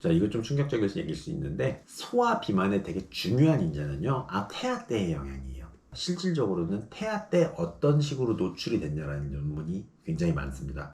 자, 이거 좀 충격적일 얘기일 수 있는데 소화 비만의 되게 중요한 인자는요, 태아 때의 영향이에요. 실질적으로는 태아 때 어떤 식으로 노출이 됐냐라는 논문이 굉장히 많습니다.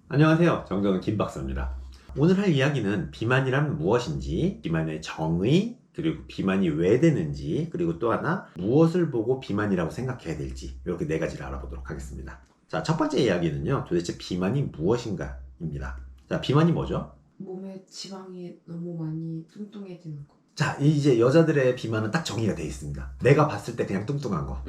안녕하세요, 정정은 김박사입니다. 오늘 할 이야기는 비만이란 무엇인지, 비만의 정의, 그리고 비만이 왜 되는지, 그리고 또 하나 무엇을 보고 비만이라고 생각해야 될지, 이렇게 네 가지를 알아보도록 하겠습니다. 자, 첫 번째 이야기는요, 도대체 비만이 무엇인가 입니다. 자, 비만이 뭐죠? 몸에 지방이 너무 많이 뚱뚱해지는 거. 자, 이제 여자들의 비만은 딱 정의가 되어 있습니다. 내가 봤을 때 그냥 뚱뚱한 거.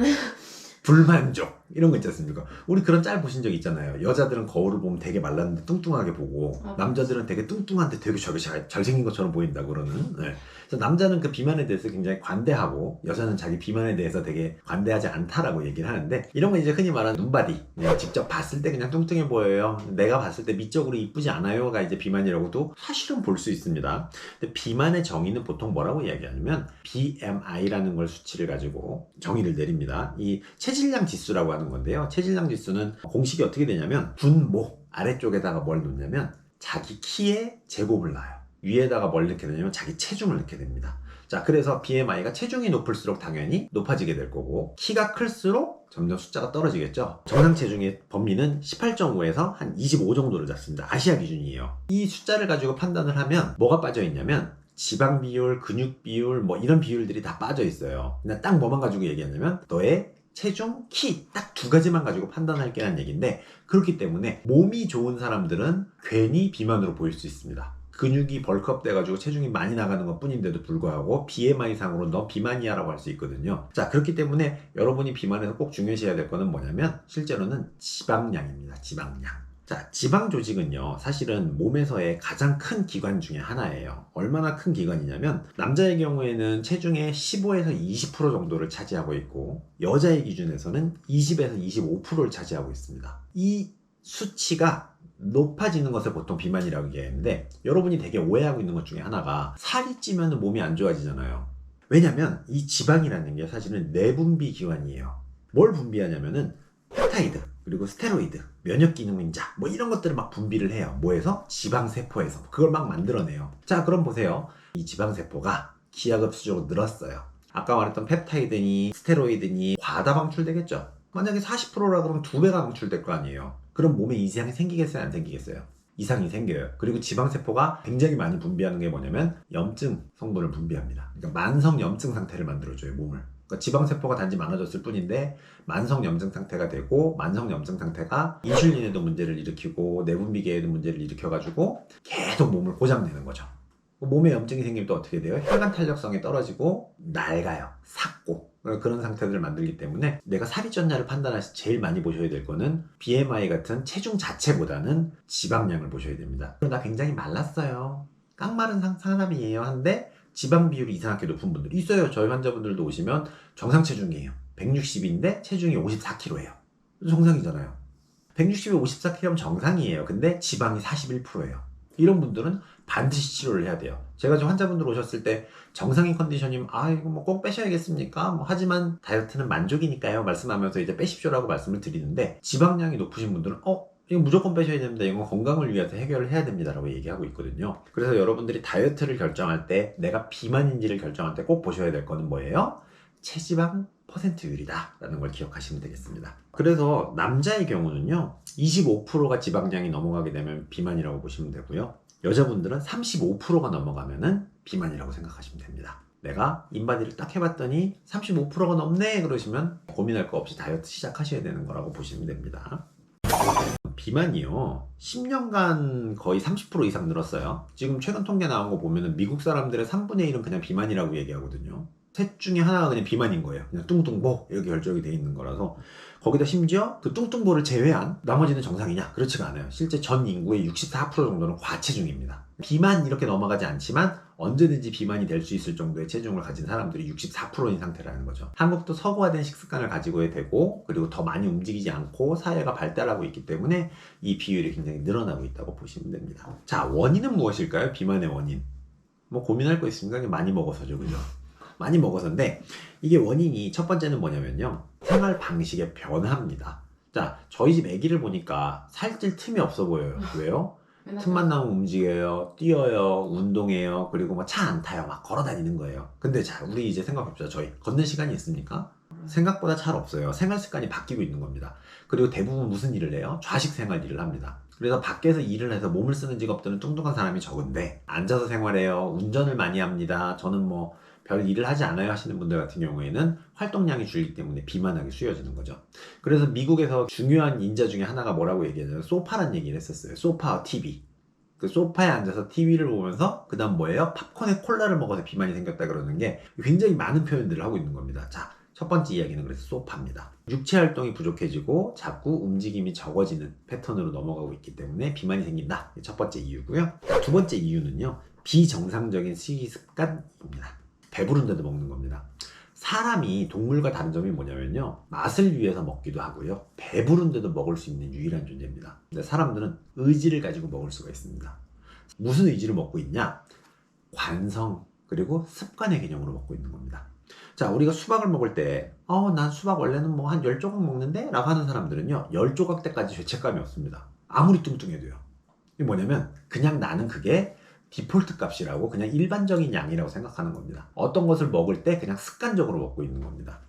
불만족 이런 거 있지 않습니까? 우리 그런 짤 보신 적 있잖아요. 여자들은 거울을 보면 되게 말랐는데 뚱뚱하게 보고, 남자들은 되게 뚱뚱한데 되게 저게 잘생긴 것처럼 보인다 그러는. 네. 그래서 남자는 그 비만에 대해서 굉장히 관대하고, 여자는 자기 비만에 대해서 되게 관대하지 않다라고 얘기를 하는데, 이런 거 이제 흔히 말하는 눈바디, 그냥 직접 봤을 때 그냥 뚱뚱해 보여요, 내가 봤을 때 미적으로 이쁘지 않아요가 이제 비만이라고도 사실은 볼 수 있습니다. 근데 비만의 정의는 보통 뭐라고 이야기하냐면 BMI라는 걸 수치를 가지고 정의를 내립니다. 이 체질량 지수라고 하는 건데요. 체질량 지수는 공식이 어떻게 되냐면 분모 아래쪽에다가 뭘 놓냐면 자기 키의 제곱을 놔요. 위에다가 뭘 넣게 되냐면 자기 체중을 넣게 됩니다. 자, 그래서 BMI가 체중이 높을수록 당연히 높아지게 될 거고, 키가 클수록 점점 숫자가 떨어지겠죠. 정상 체중의 범위는 18.5에서 한 25 정도를 잡습니다. 아시아 기준이에요. 이 숫자를 가지고 판단을 하면 뭐가 빠져 있냐면 지방 비율, 근육 비율, 뭐 이런 비율들이 다 빠져 있어요. 그냥 딱 뭐만 가지고 얘기하냐면 너의 체중, 키 딱 두 가지만 가지고 판단할게라는 얘기인데, 그렇기 때문에 몸이 좋은 사람들은 괜히 비만으로 보일 수 있습니다. 근육이 벌크업 돼가지고 체중이 많이 나가는 것 뿐인데도 불구하고 BMI 상으로 너 비만이야 라고 할 수 있거든요. 자, 그렇기 때문에 여러분이 비만에서 꼭 중요시해야 될 거는 뭐냐면 실제로는 지방량입니다. 지방량. 자, 지방 조직은요, 사실은 몸에서의 가장 큰 기관 중에 하나예요. 얼마나 큰 기관이냐면 남자의 경우에는 체중의 15에서 20% 정도를 차지하고 있고, 여자의 기준에서는 20에서 25%를 차지하고 있습니다. 이 수치가 높아지는 것을 보통 비만이라고 얘기하는데, 여러분이 되게 오해하고 있는 것 중에 하나가 살이 찌면 몸이 안 좋아지잖아요. 왜냐면 이 지방이라는 게 사실은 내분비 기관이에요. 뭘 분비하냐면은 펩타이드, 그리고 스테로이드, 면역기능인자, 뭐 이런 것들을 막 분비를 해요. 뭐에서? 지방세포에서. 그걸 막 만들어내요. 자, 그럼 보세요. 이 지방세포가 기하급수적으로 늘었어요. 아까 말했던 펩타이드니 스테로이드니 과다 방출되겠죠. 만약에 40%라 그러면 2배가 방출될 거 아니에요. 그럼 몸에 이상이 생기겠어요, 안 생기겠어요? 이상이 생겨요. 그리고 지방세포가 굉장히 많이 분비하는 게 뭐냐면 염증 성분을 분비합니다. 그러니까 만성 염증 상태를 만들어줘요, 몸을. 그러니까 지방세포가 단지 많아졌을 뿐인데 만성 염증 상태가 되고, 만성 염증 상태가 인슐린에도 문제를 일으키고 내분비계에도 문제를 일으켜가지고 계속 몸을 고장내는 거죠. 몸에 염증이 생기면 또 어떻게 돼요? 혈관 탄력성이 떨어지고 낡아요, 삭고. 그런 상태들을 만들기 때문에 내가 살이 쪘냐를 판단하실 때 제일 많이 보셔야 될 거는 BMI 같은 체중 자체보다는 지방량을 보셔야 됩니다. 나 굉장히 말랐어요, 깡마른 사람이에요 한데 지방 비율이 이상하게 높은 분들 있어요. 저희 환자분들도 오시면 정상 체중이에요. 160인데 체중이 54kg예요. 정상이잖아요. 160에 54kg면 정상이에요. 근데 지방이 41%예요. 이런 분들은 반드시 치료를 해야 돼요. 제가 지금 환자분들 오셨을 때 정상인 컨디션이면 이거 뭐 꼭 빼셔야겠습니까? 하지만 다이어트는 만족이니까요 말씀하면서 이제 빼십시오라고 말씀을 드리는데, 지방량이 높으신 분들은 이거 무조건 빼셔야 됩니다, 이건 건강을 위해서 해결을 해야 됩니다 라고 얘기하고 있거든요. 그래서 여러분들이 다이어트를 결정할 때, 내가 비만인지를 결정할 때 꼭 보셔야 될 거는 뭐예요? 체지방 퍼센트율이다 라는 걸 기억하시면 되겠습니다. 그래서 남자의 경우는요 25%가 지방량이 넘어가게 되면 비만이라고 보시면 되고요, 여자분들은 35%가 넘어가면은 비만이라고 생각하시면 됩니다. 내가 인바디를 딱 해봤더니 35%가 넘네 그러시면 고민할 거 없이 다이어트 시작하셔야 되는 거라고 보시면 됩니다. 비만이요 10년간 거의 30% 이상 늘었어요. 지금 최근 통계 나온 거 보면은 미국 사람들의 3분의 1은 그냥 비만이라고 얘기하거든요. 셋 중에 하나가 그냥 비만인 거예요. 그냥 뚱뚱보 이렇게 결정이 돼 있는 거라서, 거기다 심지어 그 뚱뚱보를 제외한 나머지는 정상이냐? 그렇지가 않아요. 실제 전 인구의 64% 정도는 과체중입니다. 비만 이렇게 넘어가지 않지만 언제든지 비만이 될 수 있을 정도의 체중을 가진 사람들이 64%인 상태라는 거죠. 한국도 서구화된 식습관을 가지고 되고, 그리고 더 많이 움직이지 않고 사회가 발달하고 있기 때문에 이 비율이 굉장히 늘어나고 있다고 보시면 됩니다. 자, 원인은 무엇일까요? 비만의 원인. 뭐 고민할 거 있습니까? 많이 먹어서죠, 그죠? 많이 먹어서인데, 이게 원인이 첫 번째는 뭐냐면요 생활 방식의 변화입니다. 자, 저희 집 아기를 보니까 살찔 틈이 없어 보여요. 왜요? 맨날 틈만 나면 움직여요, 뛰어요, 운동해요, 그리고 뭐 차 안 타요, 막 걸어 다니는 거예요. 근데 자, 우리 이제 생각해보자. 저희 걷는 시간이 있습니까? 생각보다 잘 없어요. 생활 습관이 바뀌고 있는 겁니다. 그리고 대부분 무슨 일을 해요? 좌식 생활 일을 합니다. 그래서 밖에서 일을 해서 몸을 쓰는 직업들은 뚱뚱한 사람이 적은데 앉아서 생활해요. 운전을 많이 합니다. 저는 뭐 별 일을 하지 않아요 하시는 분들 같은 경우에는 활동량이 줄기 때문에 비만하게 쑤여지는 거죠. 그래서 미국에서 중요한 인자 중에 하나가 뭐라고 얘기하냐면 소파란 얘기를 했었어요. 소파와 TV. 그 소파에 앉아서 TV를 보면서 그 다음 뭐예요? 팝콘에 콜라를 먹어서 비만이 생겼다 그러는 게 굉장히 많은 표현들을 하고 있는 겁니다. 자, 첫 번째 이야기는 그래서 소파입니다. 육체 활동이 부족해지고 자꾸 움직임이 적어지는 패턴으로 넘어가고 있기 때문에 비만이 생긴다. 첫 번째 이유고요. 두 번째 이유는요. 비정상적인 식이 습관입니다. 배부른데도 먹는 겁니다. 사람이 동물과 다른 점이 뭐냐면요. 맛을 위해서 먹기도 하고요. 배부른데도 먹을 수 있는 유일한 존재입니다. 근데 사람들은 의지를 가지고 먹을 수가 있습니다. 무슨 의지를 먹고 있냐? 관성, 그리고 습관의 개념으로 먹고 있는 겁니다. 자, 우리가 수박을 먹을 때, 난 수박 원래는 뭐 한 10조각 먹는데? 라고 하는 사람들은요, 10조각 때까지 죄책감이 없습니다. 아무리 뚱뚱해도요. 이게 뭐냐면, 그냥 나는 그게 디폴트 값이라고 그냥 일반적인 양이라고 생각하는 겁니다. 어떤 것을 먹을 때 그냥 습관적으로 먹고 있는 겁니다.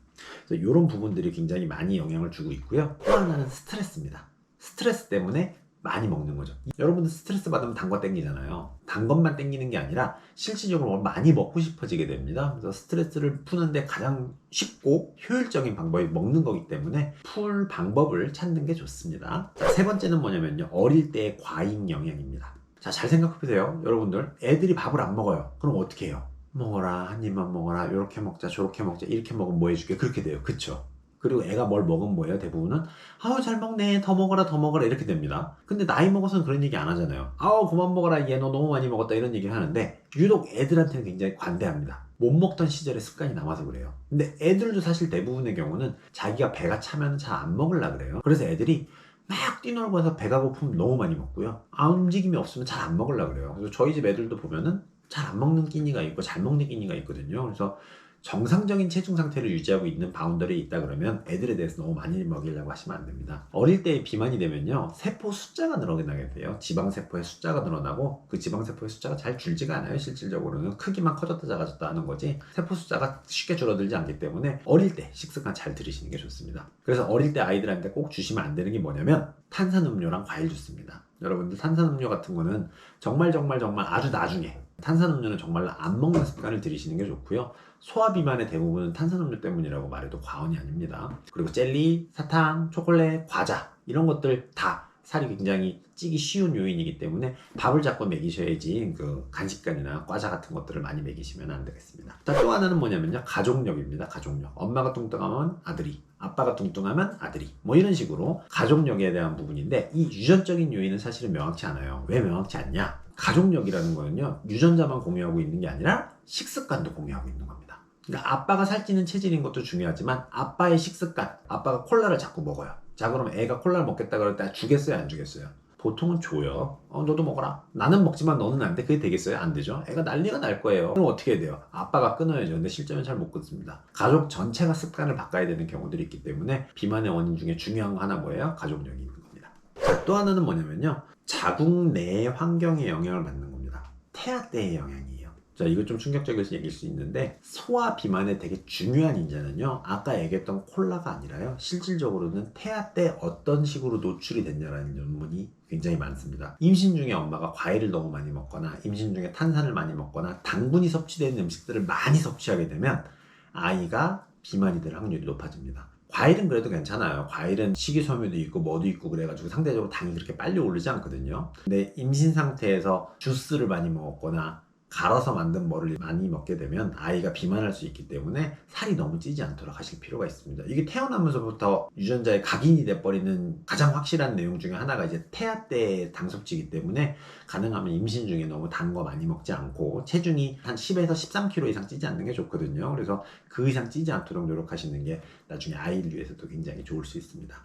그래서 이런 부분들이 굉장히 많이 영향을 주고 있고요. 또 하나는 스트레스입니다. 스트레스 때문에 많이 먹는 거죠. 여러분들 스트레스 받으면 단 거 땡기잖아요. 단 것만 땡기는 게 아니라 실질적으로 많이 먹고 싶어지게 됩니다. 그래서 스트레스를 푸는데 가장 쉽고 효율적인 방법이 먹는 거기 때문에 풀 방법을 찾는 게 좋습니다. 자, 세 번째는 뭐냐면요. 어릴 때의 과잉 영양입니다. 자, 잘 생각해보세요. 여러분들 애들이 밥을 안 먹어요. 그럼 어떻게 해요? 먹어라, 한 입만 먹어라, 요렇게 먹자, 저렇게 먹자, 이렇게 먹으면 뭐 해줄게, 그렇게 돼요. 그쵸? 그리고 애가 뭘 먹으면 뭐예요? 대부분은 아우 잘 먹네, 더 먹어라, 더 먹어라, 이렇게 됩니다. 근데 나이 먹어서는 그런 얘기 안 하잖아요. 아우 그만 먹어라, 얘 너 너무 많이 먹었다, 이런 얘기를 하는데 유독 애들한테는 굉장히 관대합니다. 못 먹던 시절의 습관이 남아서 그래요. 근데 애들도 사실 대부분의 경우는 자기가 배가 차면 잘 안 먹으려 그래요. 그래서 애들이 막 뛰놀고 해서 배가 고프면 너무 많이 먹고요. 움직임이 없으면 잘 안 먹으려고 그래요. 그래서 저희 집 애들도 보면은 잘 안 먹는 끼니가 있고 잘 먹는 끼니가 있거든요. 그래서 정상적인 체중 상태를 유지하고 있는 바운더리에 있다 그러면 애들에 대해서 너무 많이 먹이려고 하시면 안 됩니다. 어릴 때 비만이 되면요. 세포 숫자가 늘어나게 돼요. 지방세포의 숫자가 늘어나고 그 지방세포의 숫자가 잘 줄지가 않아요. 실질적으로는 크기만 커졌다 작아졌다 하는 거지 세포 숫자가 쉽게 줄어들지 않기 때문에 어릴 때 식습관 잘 들이시는 게 좋습니다. 그래서 어릴 때 아이들한테 꼭 주시면 안 되는 게 뭐냐면 탄산음료랑 과일 주스입니다. 여러분들 탄산음료 같은 거는 정말 아주 나중에 탄산음료는 정말 안 먹는 습관을 들이시는 게 좋고요. 소화비만의 대부분은 탄산음료 때문이라고 말해도 과언이 아닙니다. 그리고 젤리, 사탕, 초콜릿, 과자 이런 것들 다 살이 굉장히 찌기 쉬운 요인이기 때문에 밥을 자꾸 먹이셔야지 그 간식간이나 과자 같은 것들을 많이 먹이시면 안 되겠습니다. 자, 또 하나는 뭐냐면요. 가족력입니다. 가족력. 엄마가 뚱뚱하면 아들이, 아빠가 뚱뚱하면 아들이 뭐 이런 식으로 가족력에 대한 부분인데 이 유전적인 요인은 사실은 명확치 않아요. 왜 명확치 않냐? 가족력이라는 거는요. 유전자만 공유하고 있는 게 아니라 식습관도 공유하고 있는 겁니다. 그러니까 아빠가 살찌는 체질인 것도 중요하지만 아빠의 식습관, 아빠가 콜라를 자꾸 먹어요. 자, 그럼 애가 콜라를 먹겠다 그럴 때 주겠어요, 안 주겠어요? 보통은 줘요. 너도 먹어라. 나는 먹지만 너는 안 돼. 그게 되겠어요? 안 되죠. 애가 난리가 날 거예요. 그럼 어떻게 해야 돼요? 아빠가 끊어야죠. 근데 실제로는 잘 못 끊습니다. 가족 전체가 습관을 바꿔야 되는 경우들이 있기 때문에 비만의 원인 중에 중요한 거 하나 뭐예요? 가족력이 있는 겁니다. 자, 또 하나는 뭐냐면요. 자궁 내의 환경에 영향을 받는 겁니다. 태아 때의 영향이에요. 자, 이거 좀 충격적일 수 얘기일 수 있는데 소화 비만의 되게 중요한 인자는요. 아까 얘기했던 콜라가 아니라요. 실질적으로는 태아 때 어떤 식으로 노출이 됐냐라는 논문이 굉장히 많습니다. 임신 중에 엄마가 과일을 너무 많이 먹거나 임신 중에 탄산을 많이 먹거나 당분이 섭취되는 음식들을 많이 섭취하게 되면 아이가 비만이 될 확률이 높아집니다. 과일은 그래도 괜찮아요. 과일은 식이섬유도 있고 뭐도 있고 그래가지고 상대적으로 당이 그렇게 빨리 오르지 않거든요. 근데 임신 상태에서 주스를 많이 먹었거나 갈아서 만든 뭐를 많이 먹게 되면 아이가 비만할 수 있기 때문에 살이 너무 찌지 않도록 하실 필요가 있습니다. 이게 태어나면서부터 유전자에 각인이 돼버리는 가장 확실한 내용 중에 하나가 이제 태아 때의 당 섭취이기 때문에 가능하면 임신 중에 너무 단 거 많이 먹지 않고 체중이 한 10에서 13kg 이상 찌지 않는 게 좋거든요. 그래서 그 이상 찌지 않도록 노력하시는 게 나중에 아이를 위해서도 굉장히 좋을 수 있습니다.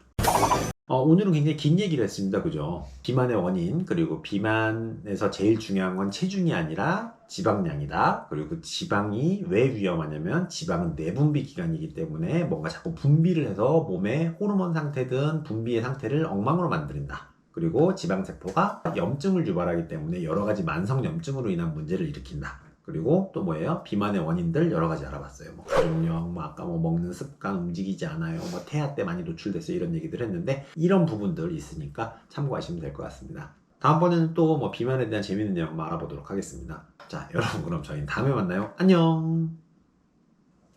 오늘은 굉장히 긴 얘기를 했습니다. 그죠? 비만의 원인, 그리고 비만에서 제일 중요한 건 체중이 아니라 지방량이다. 그리고 그 지방이 왜 위험하냐면 지방은 내분비 기관이기 때문에 뭔가 자꾸 분비를 해서 몸의 호르몬 상태든 분비의 상태를 엉망으로 만든다. 그리고 지방세포가 염증을 유발하기 때문에 여러 가지 만성염증으로 인한 문제를 일으킨다. 그리고 또 뭐예요? 비만의 원인들 여러 가지 알아봤어요. 뭐 가족력, 뭐 아까 뭐 먹는 습관, 움직이지 않아요, 뭐 태아 때 많이 노출됐어요, 이런 얘기들 했는데 이런 부분들 있으니까 참고하시면 될 것 같습니다. 다음번에는 또 뭐 비만에 대한 재밌는 내용 알아보도록 하겠습니다. 자, 여러분 그럼 저희는 다음에 만나요. 안녕.